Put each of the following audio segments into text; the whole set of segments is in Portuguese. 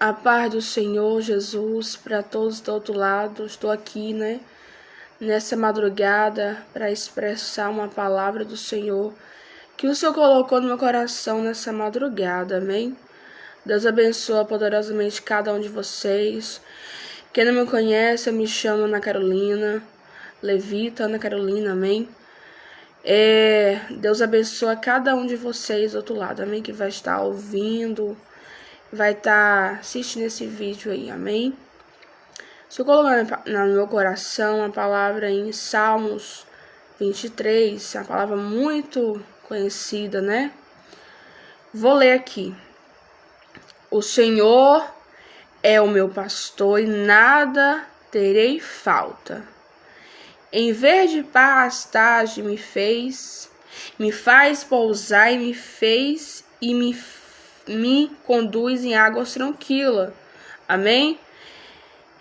A paz do Senhor Jesus para todos do outro lado. Estou aqui, nessa madrugada para expressar uma palavra do Senhor que o Senhor colocou no meu coração nessa madrugada, amém? Deus abençoe poderosamente cada um de vocês. Quem não me conhece, eu me chamo Ana Carolina, Levita Ana Carolina, amém? Deus abençoe cada um de vocês do outro lado, amém? Que vai estar ouvindo, vai estar assistindo esse vídeo aí, amém? Estou colocando no meu coração a palavra em Salmos 23, uma palavra muito conhecida, né? Vou ler aqui. O Senhor é o meu pastor e nada terei falta. Em verde pastagem me faz pousar e me conduz em águas tranquilas. Amém?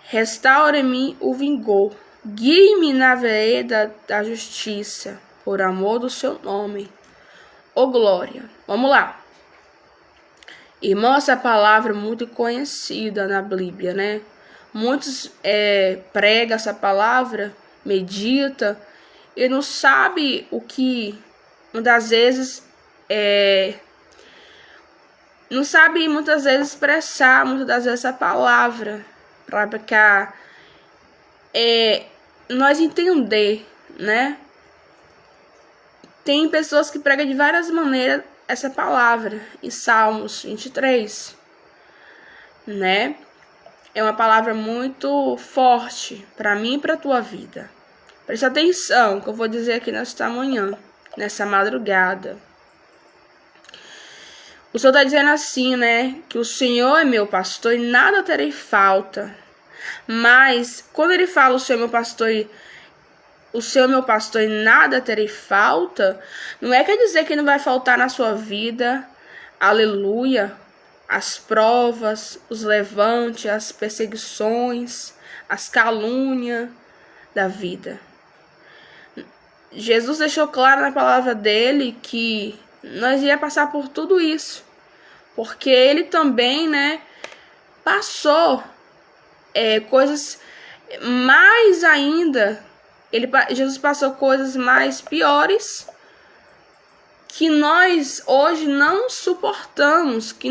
Restaure-me o vigor. Guie-me na vereda da justiça, por amor do seu nome. Ô glória. Vamos lá. Irmão, essa palavra é muito conhecida na Bíblia, né? Muitos pregam essa palavra, medita, e não sabe o que, muitas vezes, não sabe muitas vezes expressar, muitas das vezes, essa palavra, para nós entender, né? Tem pessoas que pregam de várias maneiras essa palavra, em Salmos 23, né? É uma palavra muito forte para mim e para a tua vida. Preste atenção que eu vou dizer aqui nesta manhã, nessa madrugada. O Senhor está dizendo assim, né? Que o Senhor é meu pastor e nada terei falta. Mas quando ele fala o Senhor é meu pastor e nada terei falta, não quer dizer que não vai faltar na sua vida, aleluia, as provas, os levantes, as perseguições, as calúnias da vida. Jesus deixou claro na palavra dele que nós ia passar por tudo isso, porque ele também, né, passou coisas mais ainda. Jesus passou coisas mais piores que nós hoje não suportamos, que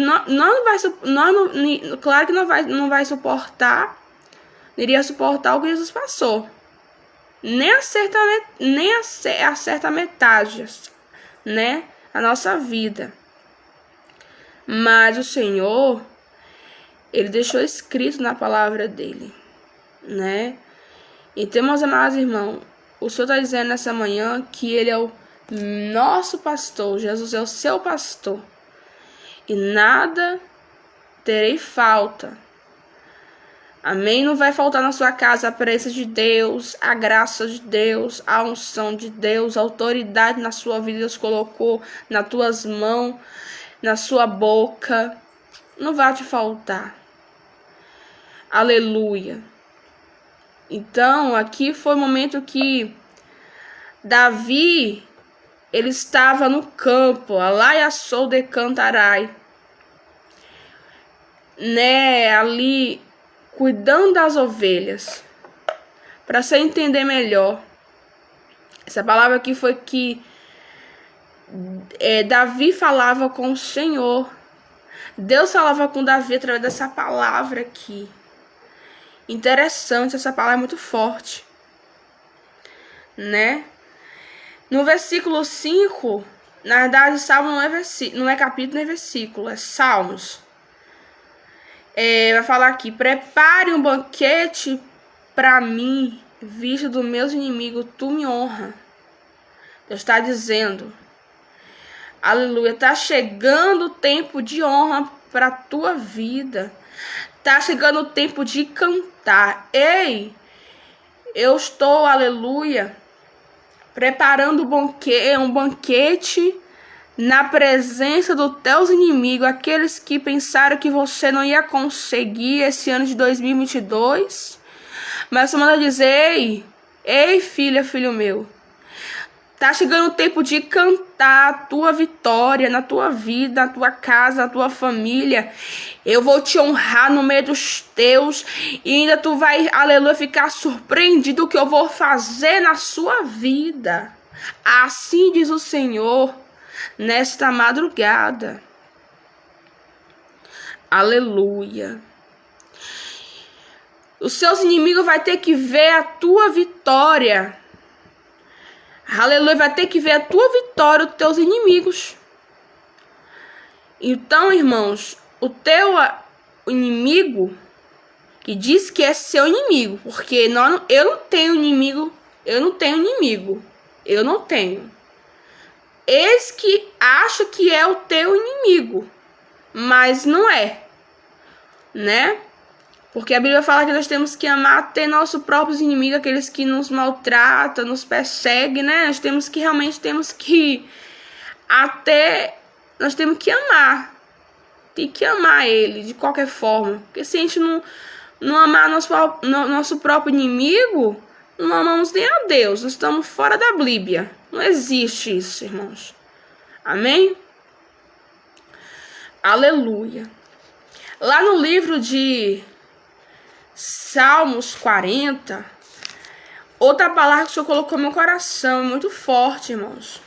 claro que não vai suportar, iria suportar o que Jesus passou. Nem acerta metade, né, a nossa vida. Mas o Senhor, ele deixou escrito na palavra dele, né? Então, meus amados irmãos, o Senhor está dizendo nessa manhã que ele é o nosso pastor, Jesus é o seu pastor, e nada terei falta. Amém? Não vai faltar na sua casa a presença de Deus, a graça de Deus, a unção de Deus, a autoridade na sua vida. Deus colocou nas tuas mãos, na sua boca. Não vai te faltar. Aleluia. Então, aqui foi o momento que Davi, ele estava no campo, alaiaçou de cantarai, né, ali, cuidando das ovelhas. Para você entender melhor, essa palavra aqui foi que Davi falava com o Senhor. Deus falava com Davi através dessa palavra aqui. Interessante, essa palavra é muito forte, né? No versículo 5, na verdade, Salmo não é capítulo nem versículo, é Salmos. Vai falar aqui: prepare um banquete para mim, vista dos meus inimigos, tu me honra. Deus está dizendo, aleluia, está chegando o tempo de honra para a tua vida. Tá chegando o tempo de cantar. Ei, eu estou, aleluia, preparando um banquete na presença dos teus inimigos, aqueles que pensaram que você não ia conseguir esse ano de 2022. Mas eu mando dizer, ei filha, filho meu, Tá chegando o tempo de cantar a tua vitória na tua vida, na tua casa, na tua família. Eu vou te honrar no meio dos teus e ainda tu vai, aleluia, ficar surpreendido o que eu vou fazer na sua vida. Assim diz o Senhor nesta madrugada. Aleluia. Os seus inimigos vão ter que ver a tua vitória. Aleluia, vai ter que ver a tua vitória, os teus inimigos. Então, irmãos, o teu inimigo, que diz que é seu inimigo, porque eu não tenho inimigo, eu não tenho. Eis que acha que é o teu inimigo, mas não é, né? Porque a Bíblia fala que nós temos que amar até nossos próprios inimigos, aqueles que nos maltratam, nos perseguem, né? Nós temos que amar. Tem que amar ele de qualquer forma. Porque se a gente não amar nosso próprio inimigo, não amamos nem a Deus. Nós estamos fora da Bíblia. Não existe isso, irmãos. Amém? Aleluia. Lá no livro de Salmos 40, outra palavra que o Senhor colocou no meu coração, é muito forte, irmãos.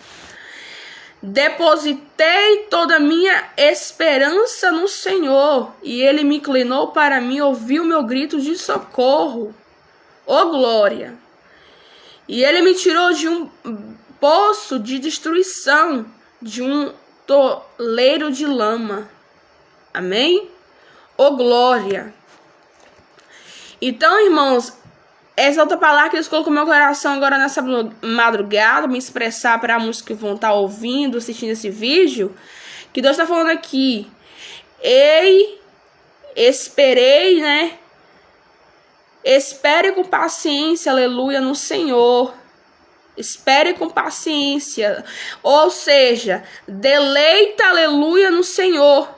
Depositei toda a minha esperança no Senhor, e Ele me inclinou para mim, ouviu meu grito de socorro. Ô glória! E Ele me tirou de um poço de destruição, de um toleiro de lama. Amém? Ô glória! Então, irmãos, essa outra palavra que Deus colocou no meu coração agora nessa madrugada, me expressar para muitos que vão estar ouvindo, assistindo esse vídeo, que Deus está falando aqui. Esperei, né? Espere com paciência, aleluia, no Senhor. Espere com paciência. Ou seja, deleita, aleluia, no Senhor.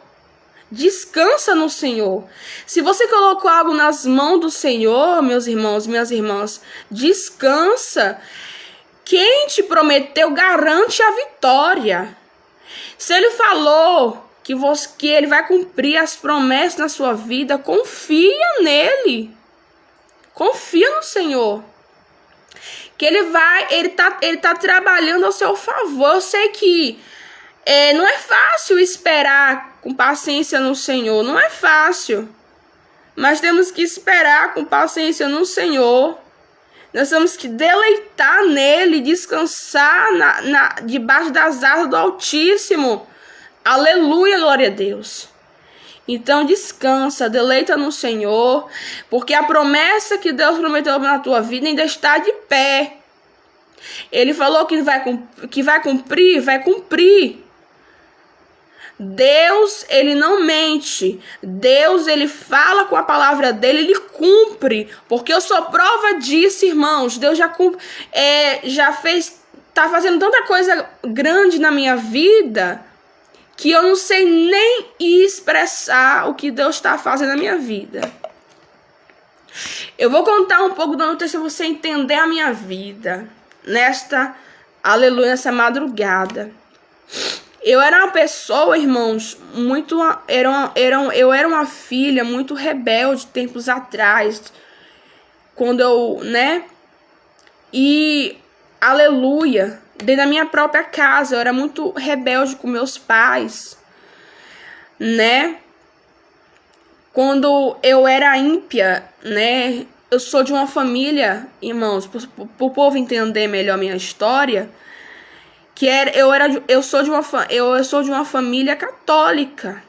Descansa no Senhor. Se você colocou algo nas mãos do Senhor, meus irmãos, minhas irmãs, descansa. Quem te prometeu garante a vitória. Se Ele falou que Ele vai cumprir as promessas na sua vida, confia nele. Confia no Senhor. Que Ele tá trabalhando ao seu favor. Eu sei que não é fácil esperar com paciência no Senhor. Não é fácil. Mas temos que esperar com paciência no Senhor. Nós temos que deleitar nele, descansar debaixo das asas do Altíssimo. Aleluia, glória a Deus. Então descansa, deleita no Senhor, porque a promessa que Deus prometeu na tua vida ainda está de pé. Ele falou que vai cumprir, vai cumprir. Deus, Ele não mente. Deus, Ele fala com a palavra dele, Ele cumpre. Porque eu sou prova disso, irmãos. Deus já fez, tá fazendo tanta coisa grande na minha vida, que eu não sei nem expressar o que Deus está fazendo na minha vida. Eu vou contar um pouco do texto para você entender a minha vida. Aleluia, nessa madrugada. Eu era uma pessoa, irmãos, eu era uma filha muito rebelde tempos atrás. Quando eu, E, aleluia, dentro da minha própria casa, eu era muito rebelde com meus pais, Quando eu era ímpia, eu sou de uma família, irmãos, para o povo entender melhor a minha história, eu sou de uma família católica.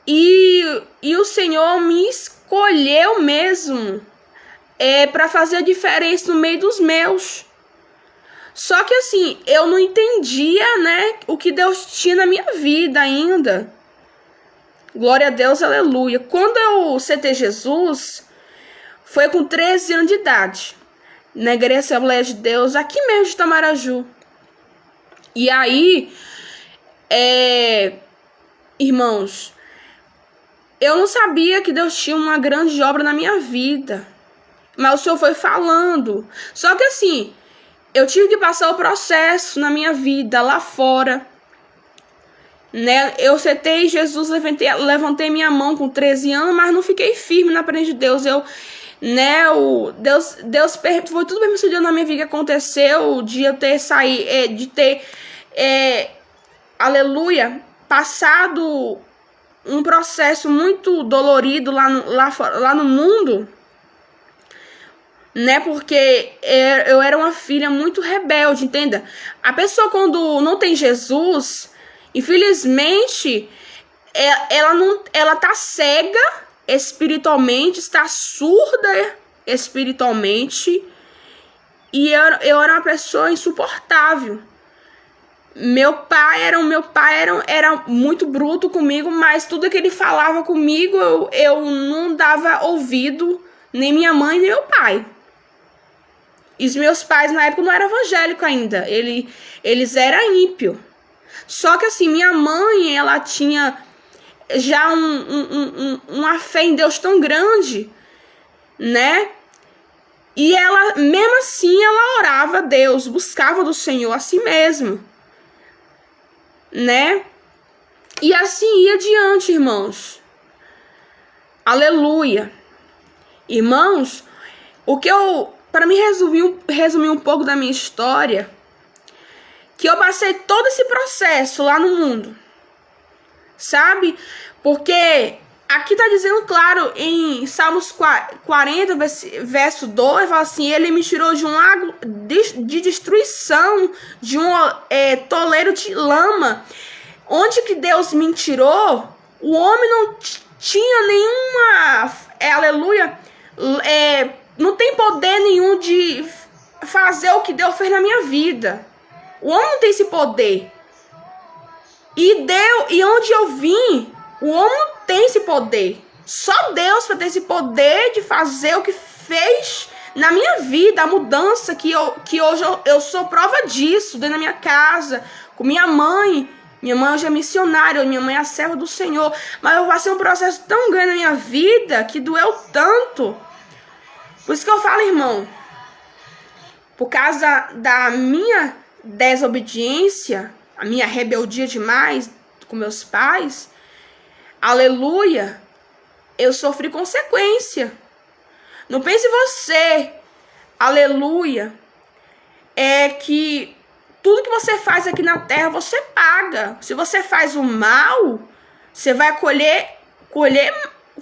E o Senhor me escolheu mesmo para fazer a diferença no meio dos meus. Só que assim, eu não entendia, o que Deus tinha na minha vida ainda. Glória a Deus, aleluia. Quando eu aceitei Jesus, foi com 13 anos de idade, na Igreja Assembleia de Deus, aqui mesmo de Itamaraju. E aí, irmãos, eu não sabia que Deus tinha uma grande obra na minha vida. Mas o Senhor foi falando. Só que assim, eu tive que passar o processo na minha vida lá fora, né? Eu aceitei Jesus, levantei minha mão com 13 anos, mas não fiquei firme na presença de Deus. Deus foi tudo permitido na minha vida que aconteceu, de eu ter aleluia, passado um processo muito dolorido lá no mundo, né? Porque eu era uma filha muito rebelde, entenda? A pessoa, quando não tem Jesus, infelizmente, ela tá cega espiritualmente, está surda espiritualmente, e eu era uma pessoa insuportável. Meu pai era muito bruto comigo, mas tudo que ele falava comigo eu não dava ouvido, nem minha mãe nem meu pai. E os meus pais na época não eram evangélicos ainda, eles eram ímpios. Só que assim, minha mãe, ela tinha já uma fé em Deus tão grande, né? E ela, mesmo assim, ela orava a Deus, buscava do Senhor a si mesmo, né? E assim ia adiante, irmãos. Aleluia. Irmãos, para me resumir um pouco da minha história, que eu passei todo esse processo lá no mundo, sabe? Porque aqui tá dizendo claro em Salmos 40, verso 2, fala assim: ele me tirou de um lago de destruição, de um toleiro de lama. Onde que Deus me tirou, o homem não tinha nenhuma, aleluia, não tem poder nenhum de fazer o que Deus fez na minha vida. O homem não tem esse poder. E onde eu vim, o homem não tem esse poder. Só Deus para ter esse poder de fazer o que fez na minha vida, a mudança que hoje eu sou prova disso, dentro da minha casa, com minha mãe. Minha mãe hoje é missionária, minha mãe é a serva do Senhor. Mas eu passei um processo tão grande na minha vida que doeu tanto. Por isso que eu falo, irmão, por causa da minha desobediência, a minha rebeldia demais com meus pais, aleluia, eu sofri consequência. Não pense você, aleluia, que tudo que você faz aqui na terra, você paga. Se você faz o mal, você vai colher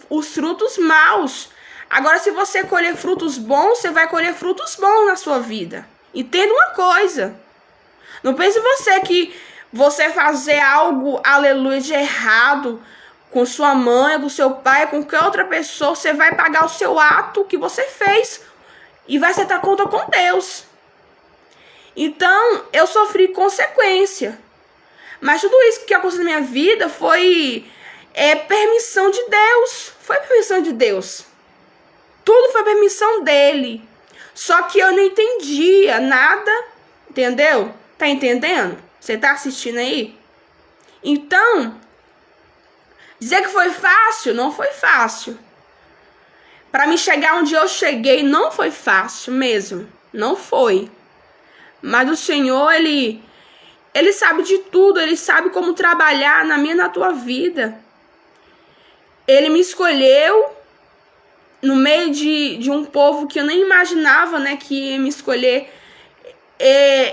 os frutos maus. Agora, se você colher frutos bons, você vai colher frutos bons na sua vida. Entenda uma coisa. Não pense você que você fazer algo, aleluia, de errado com sua mãe, com seu pai, com qualquer outra pessoa, você vai pagar o seu ato que você fez e vai acertar conta com Deus. Então, eu sofri consequência. Mas tudo isso que aconteceu na minha vida foi permissão de Deus. Foi permissão de Deus. Tudo foi permissão dele. Só que eu não entendia nada, entendeu? Tá entendendo? Você tá assistindo aí? Então, dizer que foi fácil, não foi fácil. Para me chegar onde eu cheguei, não foi fácil mesmo. Não foi. Mas o Senhor, Ele sabe de tudo. Ele sabe como trabalhar na minha e na tua vida. Ele me escolheu no meio de um povo que eu nem imaginava, né, que ia me escolher.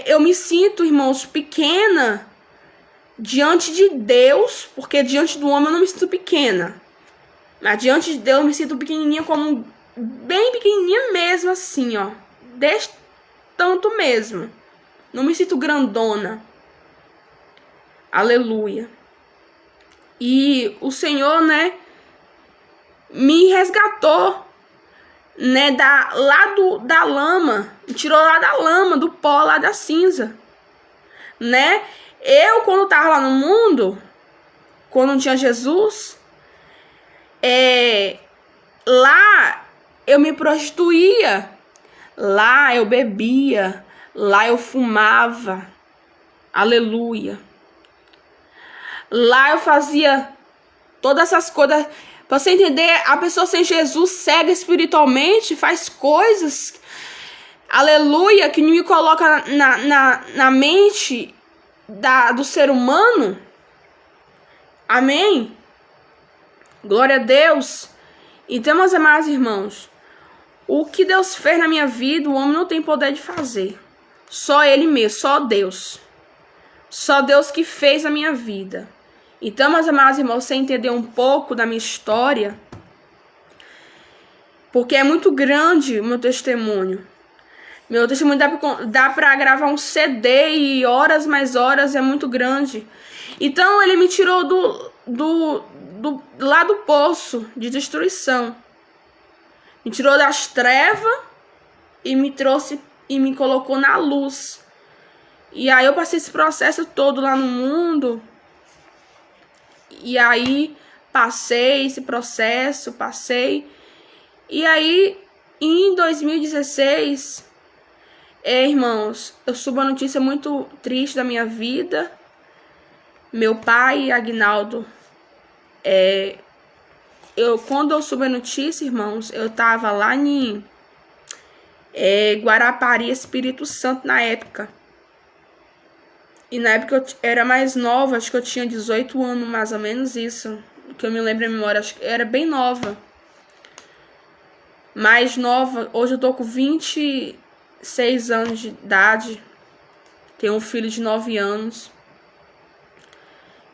Eu me sinto, irmãos, pequena diante de Deus, porque diante do homem eu não me sinto pequena. Mas diante de Deus eu me sinto pequenininha, como bem pequenininha mesmo, assim, ó. Desse tanto mesmo. Não me sinto grandona. Aleluia. E o Senhor, né, me resgatou, né, da lama, me tirou lá da lama, do pó, lá da cinza, né? Eu, quando tava lá no mundo, quando não tinha Jesus, lá eu me prostituía, lá eu bebia, lá eu fumava, aleluia. Lá eu fazia todas essas coisas. Pra você entender, a pessoa sem Jesus cega espiritualmente, faz coisas, aleluia, que me coloca na mente do ser humano. Amém? Glória a Deus. Então, meus amados irmãos, o que Deus fez na minha vida, o homem não tem poder de fazer. Só Ele mesmo, só Deus. Só Deus que fez a minha vida. Então, meus amados irmãos, você entender um pouco da minha história, porque é muito grande o meu testemunho. Meu testemunho dá para gravar um CD e horas mais horas, é muito grande. Então, Ele me tirou lá do poço de destruição. Me tirou das trevas e me trouxe e me colocou na luz. E aí eu passei esse processo todo lá no mundo. E aí passei esse processo, E aí em 2016, irmãos, eu soube uma notícia muito triste da minha vida. Meu pai, Agnaldo, quando eu soube a notícia, irmãos, eu tava lá em Guarapari, Espírito Santo, na época. E na época eu era mais nova, acho que eu tinha 18 anos, mais ou menos isso. Que eu me lembro a memória, acho que eu era bem nova. Mais nova, hoje eu tô com 26 anos de idade. Tenho um filho de 9 anos.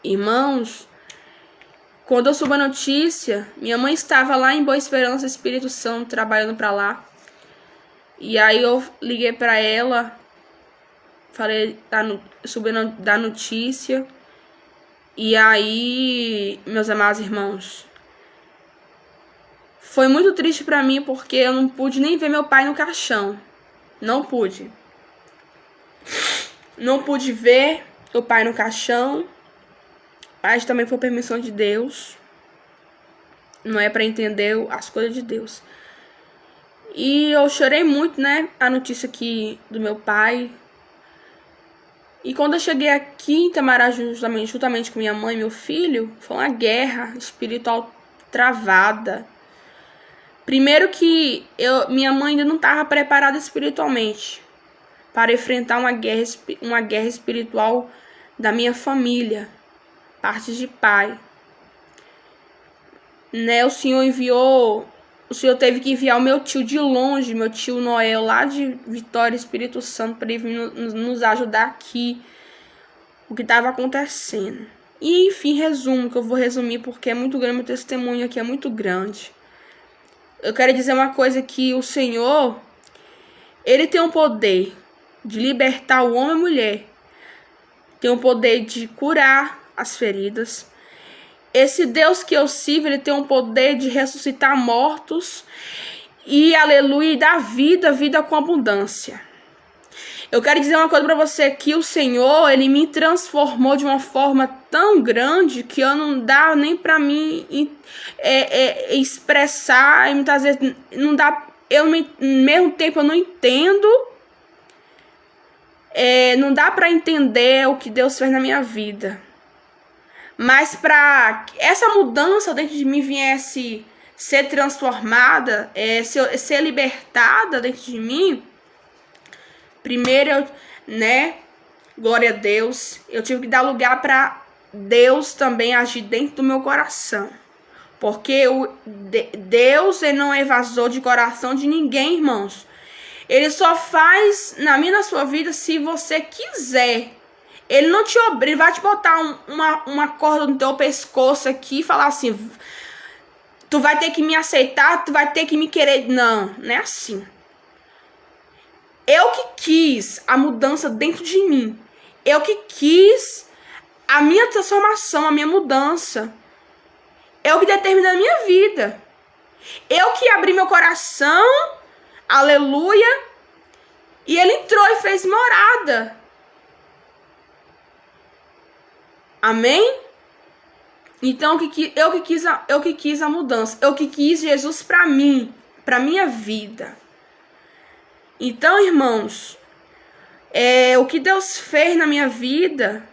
Irmãos, quando eu soube a notícia, minha mãe estava lá em Boa Esperança, Espírito Santo, trabalhando pra lá. E aí eu liguei pra ela, falei da notícia. E aí, meus amados irmãos, foi muito triste pra mim, porque eu não pude nem ver meu pai no caixão. Não pude. Não pude ver meu pai no caixão. Mas também foi permissão de Deus. Não é pra entender as coisas de Deus. E eu chorei muito, né? A notícia aqui do meu pai. E quando eu cheguei aqui em Itamaraju, juntamente com minha mãe e meu filho, foi uma guerra espiritual travada. Primeiro que minha mãe ainda não estava preparada espiritualmente para enfrentar uma guerra espiritual da minha família, parte de pai. Né, o Senhor teve que enviar o meu tio de longe, meu tio Noel, lá de Vitória, Espírito Santo, para ele vir nos ajudar aqui, o que estava acontecendo. E, enfim, resumo, que eu vou resumir porque é muito grande, meu testemunho aqui é muito grande. Eu quero dizer uma coisa, que o Senhor, Ele tem o poder de libertar o homem e a mulher, tem o poder de curar as feridas. Esse Deus que eu sirvo, Ele tem o poder de ressuscitar mortos e, aleluia, dar vida com abundância. Eu quero dizer uma coisa para você, que o Senhor, Ele me transformou de uma forma tão grande que eu não dá nem para mim expressar, e muitas vezes não dá, no mesmo tempo eu não entendo, não dá para entender o que Deus fez na minha vida. Mas para essa mudança dentro de mim viesse ser transformada, ser libertada dentro de mim, primeiro, glória a Deus, eu tive que dar lugar para Deus também agir dentro do meu coração. Porque Deus, Ele não é evasor de coração de ninguém, irmãos. Ele só faz na minha e na sua vida se você quiser. Ele não te obriga, ele vai te botar uma corda no teu pescoço aqui e falar assim: tu vai ter que me aceitar, tu vai ter que me querer. Não, não é assim. Eu que quis a mudança dentro de mim. Eu que quis a minha transformação, a minha mudança. Eu que determinei a minha vida. Eu que abri meu coração, aleluia, e Ele entrou e fez morada. Amém? Então eu que quis a mudança. Eu que quis Jesus para mim, para minha vida. Então, irmãos, o que Deus fez na minha vida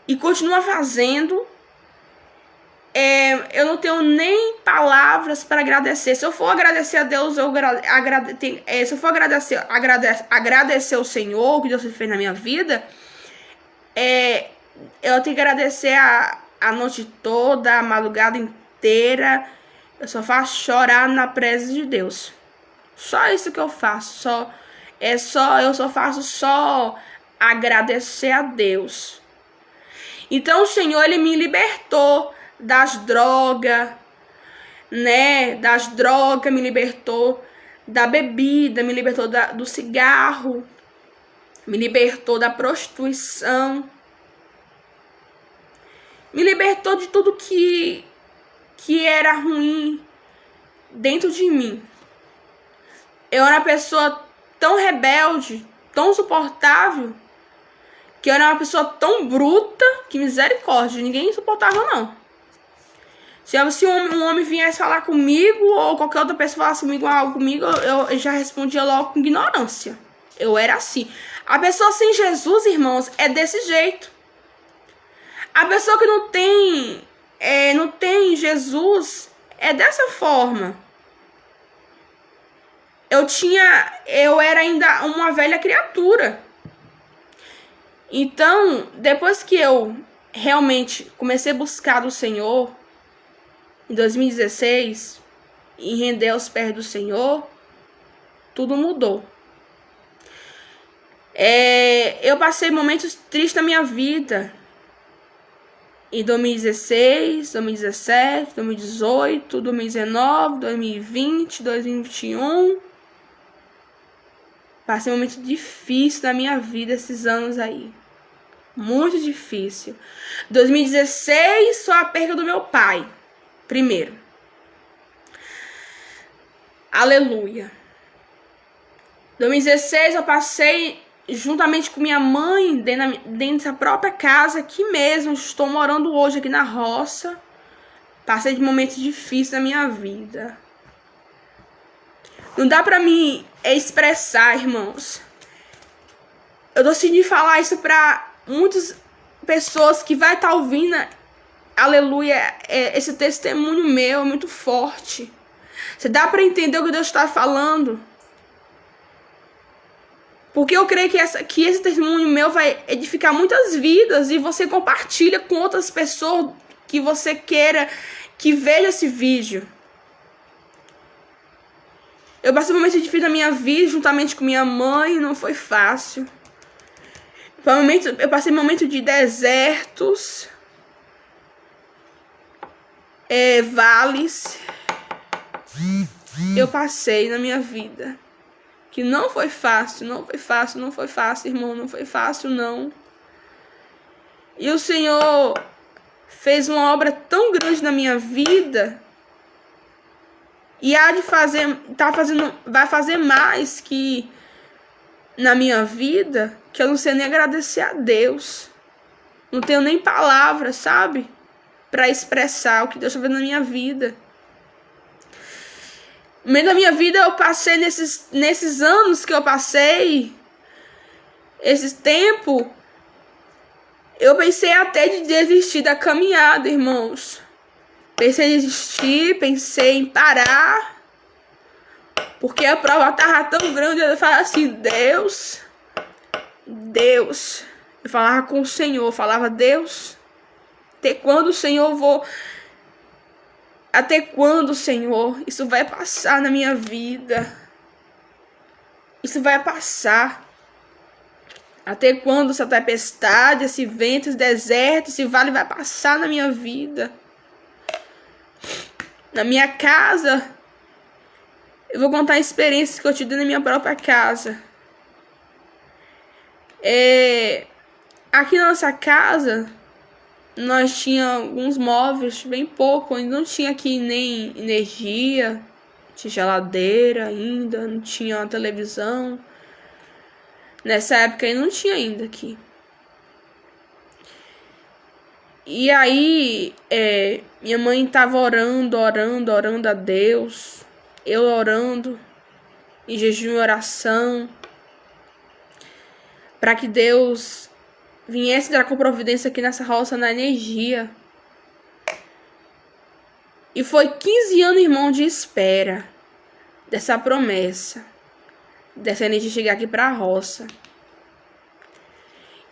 e continua fazendo, eu não tenho nem palavras para agradecer. Se eu for agradecer a Deus, se eu for agradecer ao Senhor, que Deus fez na minha vida, eu tenho que agradecer a noite toda, a madrugada inteira. Eu só faço chorar na presença de Deus. Só isso que eu faço. Eu só faço agradecer a Deus. Então o Senhor, Ele me libertou das drogas, né? Das drogas, me libertou da bebida, me libertou do cigarro, me libertou da prostituição, me libertou de tudo que era ruim dentro de mim. Eu era uma pessoa tão rebelde, tão insuportável, que eu era uma pessoa tão bruta, que misericórdia, ninguém suportava não. Se um homem viesse falar comigo, ou qualquer outra pessoa falasse algo comigo, eu já respondia logo com ignorância. Eu era assim. A pessoa sem Jesus, irmãos, é desse jeito. A pessoa que não tem Jesus é dessa forma. Eu era ainda uma velha criatura. Então, depois que eu realmente comecei a buscar o Senhor, em 2016, e render aos pés do Senhor, tudo mudou. Eu passei momentos tristes na minha vida. Em 2016, 2017, 2018, 2019, 2020, 2021. Passei um momento difícil na minha vida esses anos aí. Muito difícil. 2016, só a perda do meu pai. Primeiro. Aleluia. 2016 eu passei juntamente com minha mãe dentro da própria casa aqui mesmo. Estou morando hoje aqui na roça. Passei de momentos difíceis na minha vida. Não dá pra mim expressar, irmãos. Eu decidi falar isso pra muitas pessoas que vai estar ouvindo. Aleluia, esse testemunho meu é muito forte. Você dá pra entender o que Deus está falando? Porque eu creio que esse testemunho meu vai edificar muitas vidas. E você compartilha com outras pessoas que você queira que veja esse vídeo. Eu passei um momento difícil na minha vida, juntamente com minha mãe, não foi fácil. Eu passei um momento de desertos, vales. Eu passei na minha vida. Que não foi fácil, não foi fácil, não foi fácil, irmão, não foi fácil, não. E o Senhor fez uma obra tão grande na minha vida. E vai fazer mais que na minha vida, que eu não sei nem agradecer a Deus. Não tenho nem palavras, sabe? Para expressar o que Deus está fazendo na minha vida. No meio da minha vida eu passei nesses anos que eu passei, esse tempo, eu pensei até de desistir da caminhada, irmãos. Pensei em desistir, pensei em parar, porque a prova estava tão grande. Eu falava assim, Deus, eu falava com o Senhor, falava, Deus, até quando, Senhor, até quando, Senhor, isso vai passar na minha vida? Isso vai passar. Até quando essa tempestade, esse vento, esse deserto, esse vale vai passar na minha vida? Na minha casa, eu vou contar experiências que eu tive na minha própria casa. Aqui na nossa casa, nós tínhamos alguns móveis, bem pouco. Ainda não tinha aqui nem energia, tinha geladeira ainda, não tinha televisão. Nessa época aí não tinha ainda aqui. E aí, minha mãe estava orando a Deus. Eu orando, em jejum e oração, para que Deus viesse dar com providência aqui nessa roça, na energia. E foi 15 anos, irmão, de espera dessa promessa, dessa energia chegar aqui para a roça.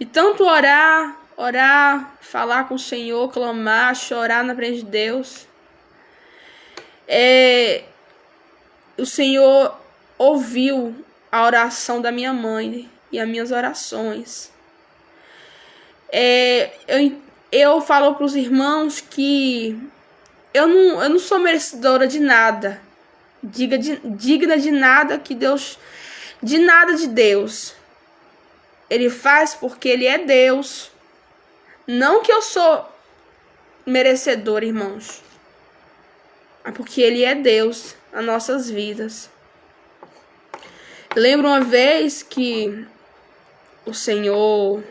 E tanto orar, falar com o Senhor, clamar, chorar na frente de Deus. O Senhor ouviu a oração da minha mãe e as minhas orações. Eu falo para os irmãos que eu não sou merecedora de nada, digna de nada que Deus, de nada de Deus. Ele faz porque Ele é Deus. Não que eu sou merecedora, irmãos, mas porque Ele é Deus nas nossas vidas. Lembro uma vez que o Senhor,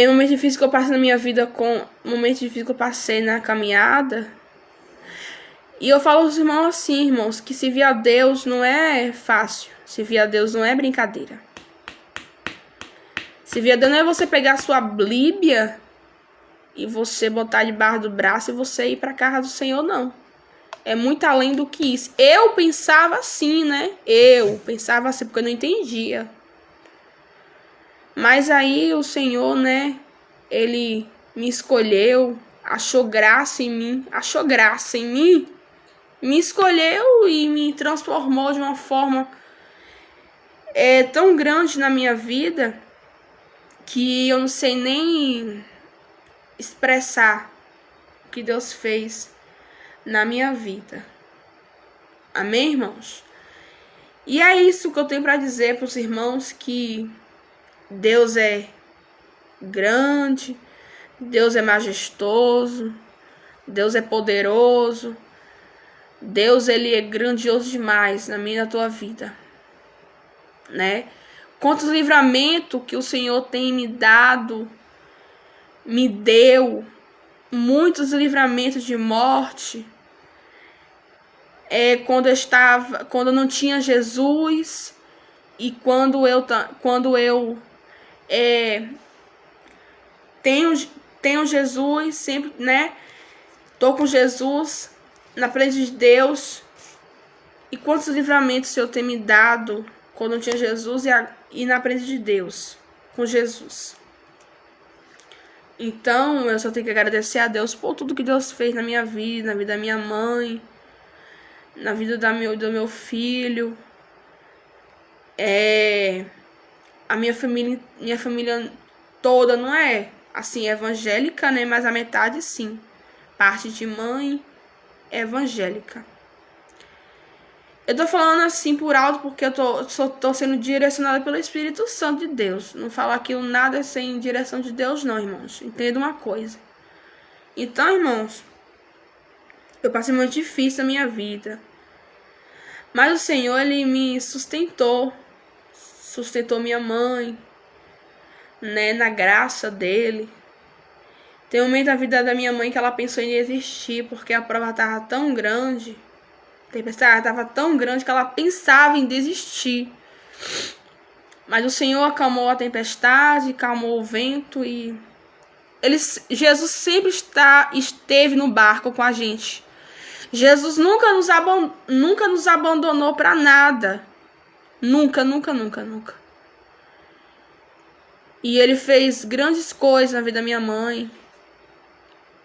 momento difícil que eu passei na minha vida, momento difícil que eu passei na caminhada. E eu falo aos irmãos assim, irmãos, que servir a Deus não é fácil. Servir a Deus não é brincadeira. Servir a Deus não é você pegar a sua Bíblia e você botar debaixo do braço e você ir para a casa do Senhor, não. É muito além do que isso. Eu pensava assim, né? Eu pensava assim porque eu não entendia. Mas aí o Senhor, Ele me escolheu, achou graça em mim, me escolheu e me transformou de uma forma tão grande na minha vida que eu não sei nem expressar o que Deus fez na minha vida. Amém, irmãos? E é isso que eu tenho para dizer para os irmãos, que Deus é grande, Deus é majestoso, Deus é poderoso, Deus, Ele é grandioso demais na minha e na tua vida, Quantos livramentos que o Senhor tem me dado, me deu, muitos livramentos de morte, quando eu não tinha Jesus e quando eu tenho Jesus, sempre, tô com Jesus na frente de Deus. E quantos livramentos o Senhor tem me dado quando eu tinha Jesus e na frente de Deus, com Jesus. Então, eu só tenho que agradecer a Deus por tudo que Deus fez na minha vida, na vida da minha mãe, na vida do meu filho. A minha família toda não é assim evangélica, mas a metade sim. Parte de mãe é evangélica. Eu tô falando assim por alto porque eu tô sendo direcionada pelo Espírito Santo de Deus. Não falo aquilo nada sem direção de Deus, não, irmãos. Entenda uma coisa. Então, irmãos, eu passei muito difícil na minha vida. Mas o Senhor, Ele me sustentou. Sustentou minha mãe, na graça dEle. Tem um momento da vida da minha mãe que ela pensou em desistir, porque a prova estava tão grande. A tempestade estava tão grande que ela pensava em desistir. Mas o Senhor acalmou a tempestade, acalmou o vento e Jesus sempre esteve no barco com a gente. Jesus nunca nos abandonou para nada. Nunca. E Ele fez grandes coisas na vida da minha mãe.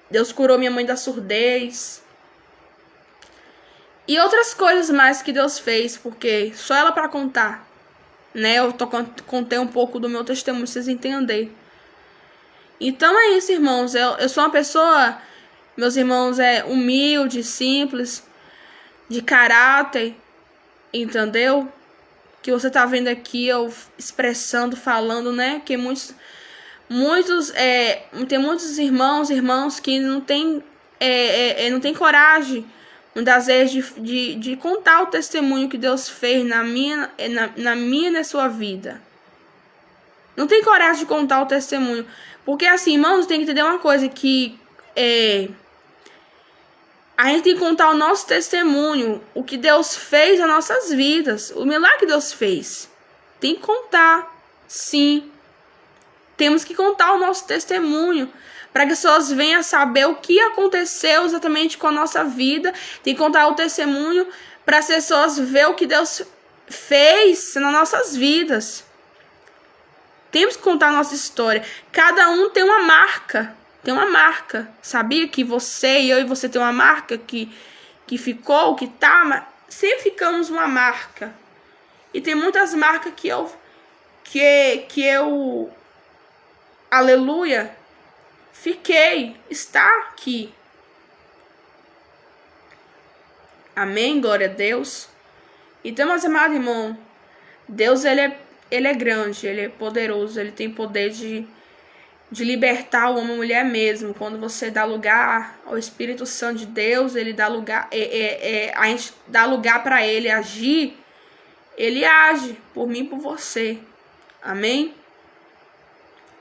Deus curou minha mãe da surdez. E outras coisas mais que Deus fez, porque só ela para contar, Eu contei um pouco do meu testemunho, pra vocês entenderem. Então é isso, irmãos. Eu sou uma pessoa, meus irmãos, humilde, simples, de caráter, entendeu? Que você tá vendo aqui eu expressando, falando, Que tem muitos irmãos que não tem coragem, muitas vezes, de contar o testemunho que Deus fez na minha e na sua vida. Não tem coragem de contar o testemunho. Porque assim, irmãos, tem que entender uma coisa, que a gente tem que contar o nosso testemunho, o que Deus fez nas nossas vidas, o milagre que Deus fez. Tem que contar, sim. Temos que contar o nosso testemunho, para que as pessoas venham saber o que aconteceu exatamente com a nossa vida. Tem que contar o testemunho para as pessoas verem o que Deus fez nas nossas vidas. Temos que contar a nossa história. Cada um tem uma marca. Tem uma marca. Sabia que você e eu e você tem uma marca que ficou, que tá, mas sempre ficamos uma marca. E tem muitas marcas que eu aleluia, fiquei, está aqui. Amém, glória a Deus. Então, meus amados irmãos, Deus, ele é grande, ele é poderoso, ele tem poder de libertar o homem e a mulher mesmo. Quando você dá lugar ao Espírito Santo de Deus, ele dá lugar, a gente dá lugar para ele agir, ele age por mim e por você. Amém?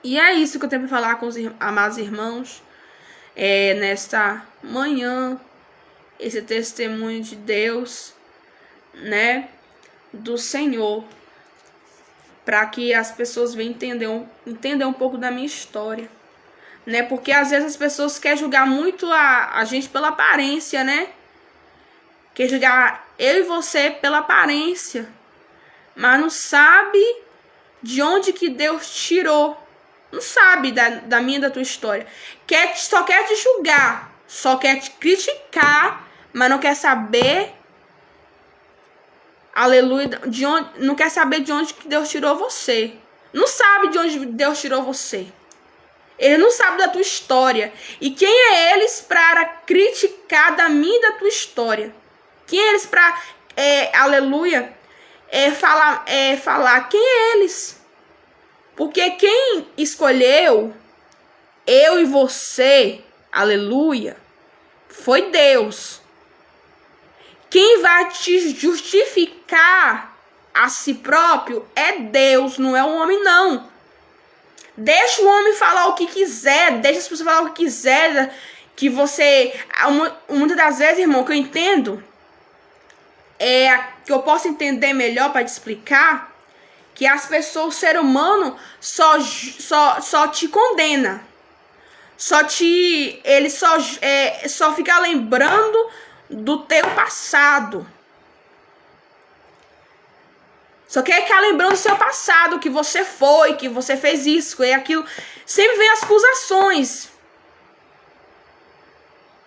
E é isso que eu tenho para falar com os amados irmãos nesta manhã, esse testemunho de Deus, né, do Senhor, para que as pessoas venham entender um pouco da minha história, né? Porque às vezes as pessoas querem julgar muito a gente pela aparência, né? Quer julgar eu e você pela aparência, mas não sabe de onde que Deus tirou. Não sabe da minha e da tua história. Só quer te julgar, só quer te criticar, mas não quer saber, aleluia, não quer saber de onde que Deus tirou você. Não sabe de onde Deus tirou você. Ele não sabe da tua história. E quem é eles para criticar da minha e da tua história? Quem é eles para, aleluia, falar? Quem é eles? Porque quem escolheu eu e você, aleluia, foi Deus. Quem vai te justificar a si próprio é Deus, não é o homem, não. Deixa o homem falar o que quiser, deixa as pessoas falar o que quiser, que você... Muitas das vezes, irmão, que eu entendo, que eu posso entender melhor para te explicar, que as pessoas, o ser humano, só te condena. Ele só fica lembrando do teu passado. Só quer ficar lembrando do seu passado, que você foi, que você fez isso e aquilo. Sempre vem as acusações.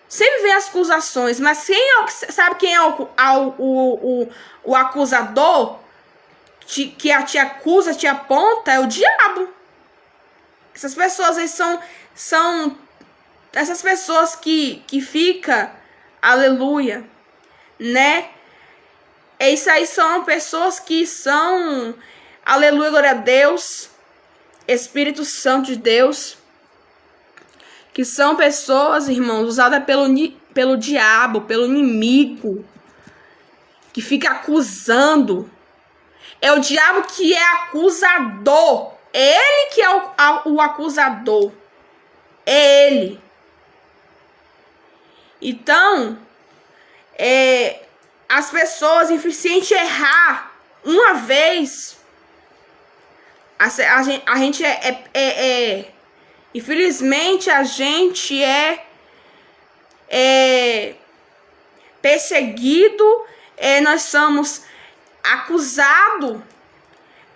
Sempre vem as acusações. Mas sabe quem é o acusador? Que te acusa, te aponta, é o diabo. Essas pessoas aí são essas pessoas que fica, aleluia, né? Isso aí são pessoas que são, aleluia, glória a Deus, Espírito Santo de Deus, que são pessoas, irmãos, usadas pelo diabo, pelo inimigo, que fica acusando. É o diabo que é acusador. É ele que é o acusador. É ele. Então, as pessoas, se a gente errar uma vez, a gente infelizmente, a gente é perseguido, nós somos acusados,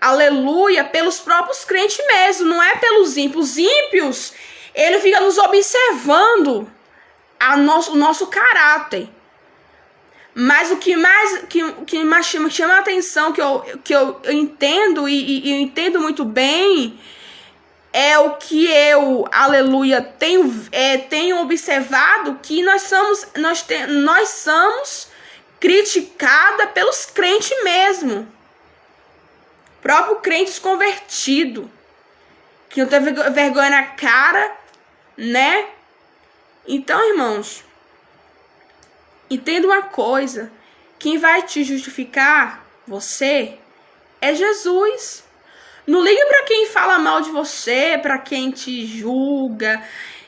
aleluia, pelos próprios crentes mesmo, não é pelos ímpios. Os ímpios, ele fica nos observando o nosso caráter. Mas o que mais chama a atenção, que eu entendo e eu entendo muito bem, é o que eu, aleluia, tenho observado, que nós somos criticada pelos crentes mesmo. Próprio crentes convertido, que não tem vergonha na cara, né? Então, irmãos, entenda uma coisa: quem vai te justificar, você, é Jesus. Não liga para quem fala mal de você, para quem te julga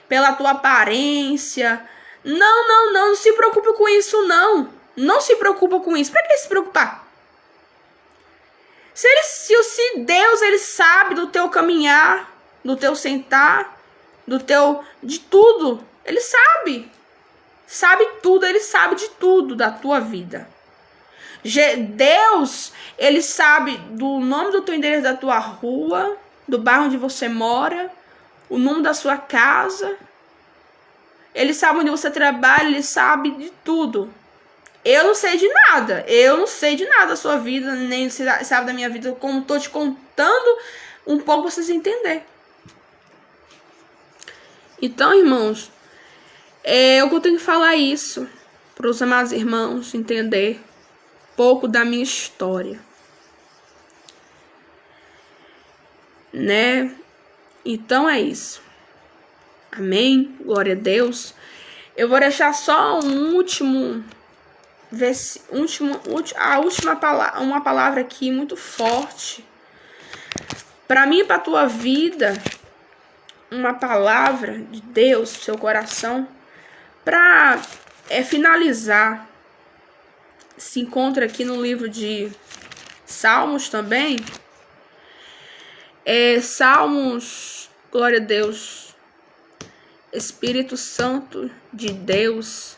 pela tua aparência. Não se preocupe com isso, não. Não se preocupa com isso. Para que se preocupar? Se Deus, ele sabe do teu caminhar, do teu sentar, de tudo. Ele sabe. Sabe tudo, ele sabe de tudo da tua vida. Deus, ele sabe do nome do teu endereço da tua rua, do bairro onde você mora, o nome da sua casa. Ele sabe onde você trabalha, ele sabe de tudo. Eu não sei de nada. Eu não sei de nada da sua vida, nem sabe da minha vida, como estou te contando um pouco para vocês entenderem. Então, irmãos, eu tenho que falar isso para os amados irmãos entender um pouco da minha história, né? Então é isso. Amém? Glória a Deus. Eu vou deixar só uma palavra aqui muito forte para mim e para tua vida, uma palavra de Deus pro seu coração para finalizar. Se encontra aqui no livro de Salmos também. Salmos, glória a Deus, Espírito Santo de Deus.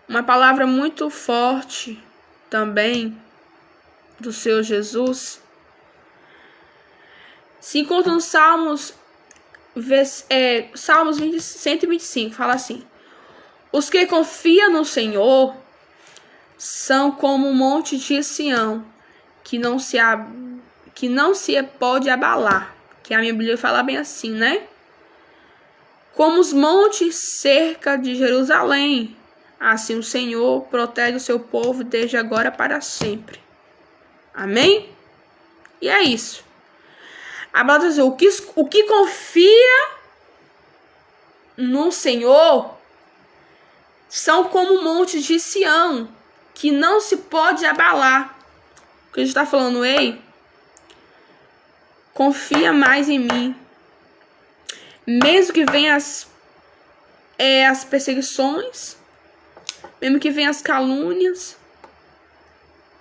Uma palavra muito forte também do Senhor Jesus. Se encontra no Salmos 125, fala assim: os que confiam no Senhor são como um monte de Sião, que não se pode abalar. Que a minha Bíblia fala bem assim, né? Como os montes cerca de Jerusalém, assim o Senhor protege o seu povo desde agora para sempre. Amém? E é isso. A palavra diz: o que confia no Senhor são como um monte de Sião, que não se pode abalar. O que a gente está falando, ei, confia mais em mim. Mesmo que venham as perseguições, mesmo que venham as calúnias,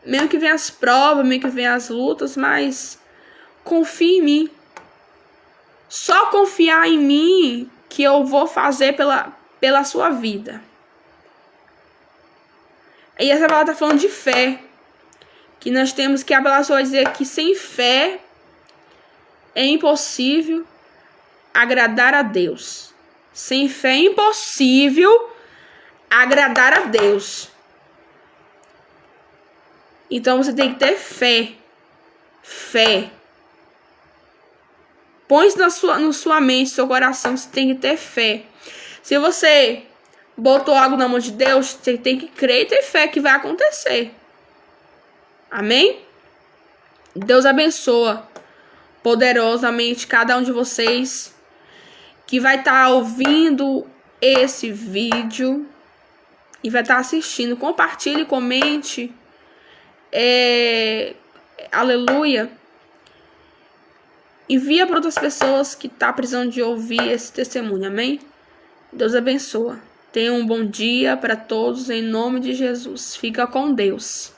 mesmo que venham as provas, mesmo que venham as lutas, mas confia em mim. Só confiar em mim que eu vou fazer pela sua vida. E essa palavra está falando de fé. Que nós temos que, a palavra vai dizer que sem fé é impossível agradar a Deus. Sem fé é impossível agradar a Deus. Então você tem que ter fé. Fé. Põe isso na sua mente, no seu coração. Você tem que ter fé. Se você botou algo na mão de Deus, você tem que crer e ter fé que vai acontecer. Amém? Deus abençoa poderosamente cada um de vocês que vai estar ouvindo esse vídeo e vai estar assistindo. Compartilhe, comente. Aleluia. Envia para outras pessoas que estão precisando de ouvir esse testemunho. Amém? Deus abençoa. Tenha um bom dia para todos em nome de Jesus. Fica com Deus.